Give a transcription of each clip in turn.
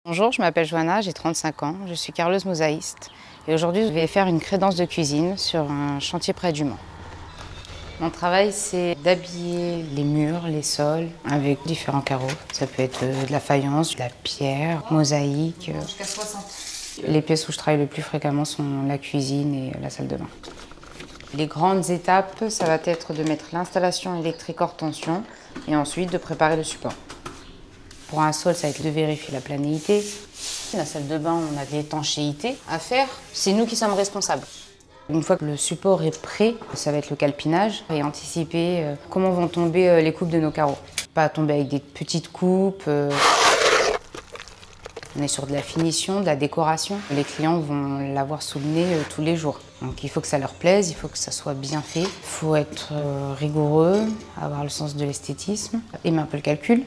Bonjour, je m'appelle Johanna, j'ai 35 ans, je suis carreleuse mosaïste et aujourd'hui je vais faire une crédence de cuisine sur un chantier près du Mans. Mon travail, c'est d'habiller les murs, les sols avec différents carreaux. Ça peut être de la faïence, de la pierre, mosaïque. Jusqu'à 60. Les pièces où je travaille le plus fréquemment sont la cuisine et la salle de bain. Les grandes étapes, ça va être de mettre l'installation électrique hors tension et ensuite de préparer le support. Pour un sol, ça va être de vérifier la planéité. La salle de bain, on a de l'étanchéité à faire. C'est nous qui sommes responsables. Une fois que le support est prêt, ça va être le calpinage et anticiper comment vont tomber les coupes de nos carreaux. Pas tomber avec des petites coupes. On est sur de la finition, de la décoration. Les clients vont l'avoir sous le nez tous les jours. Donc il faut que ça leur plaise, il faut que ça soit bien fait. Il faut être rigoureux, avoir le sens de l'esthétisme, aimer un peu le calcul.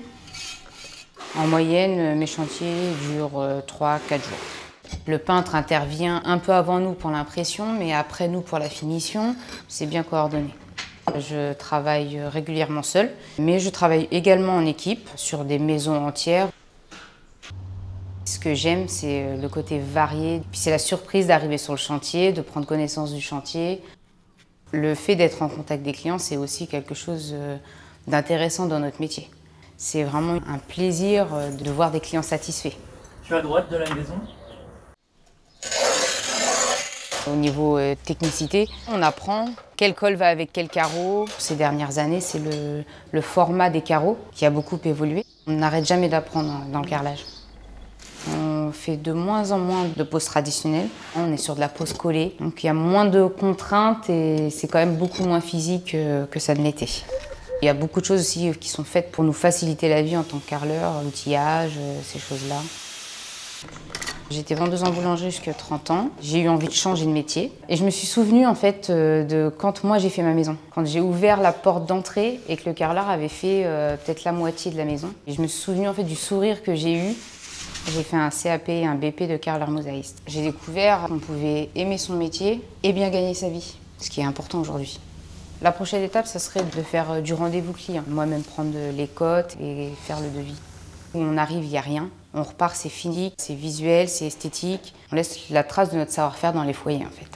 En moyenne, mes chantiers durent 3-4 jours. Le peintre intervient un peu avant nous pour l'impression, mais après nous pour la finition. C'est bien coordonné. Je travaille régulièrement seule, mais je travaille également en équipe sur des maisons entières. Ce que j'aime, c'est le côté varié. Puis c'est la surprise d'arriver sur le chantier, de prendre connaissance du chantier. Le fait d'être en contact des clients, c'est aussi quelque chose d'intéressant dans notre métier. C'est vraiment un plaisir de voir des clients satisfaits. Je suis à droite de la maison. Au niveau technicité, on apprend quel col va avec quel carreau. Ces dernières années, c'est le format des carreaux qui a beaucoup évolué. On n'arrête jamais d'apprendre dans le carrelage. On fait de moins en moins de poses traditionnelles. On est sur de la pose collée, donc il y a moins de contraintes et c'est quand même beaucoup moins physique que ça ne l'était. Il y a beaucoup de choses aussi qui sont faites pour nous faciliter la vie en tant que carreleur, l'outillage, ces choses-là. J'étais vendeuse en boulangerie jusqu'à 30 ans. J'ai eu envie de changer de métier. Et je me suis souvenue en fait de quand moi j'ai fait ma maison. Quand j'ai ouvert la porte d'entrée et que le carreleur avait fait peut-être la moitié de la maison. Et je me suis souvenue en fait du sourire que j'ai eu. J'ai fait un CAP et un BP de carreleur mosaïste. J'ai découvert qu'on pouvait aimer son métier et bien gagner sa vie, ce qui est important aujourd'hui. La prochaine étape, ça serait de faire du rendez-vous client. Moi-même prendre les cotes et faire le devis. Où on arrive, il n'y a rien. On repart, c'est fini, c'est visuel, c'est esthétique. On laisse la trace de notre savoir-faire dans les foyers en fait.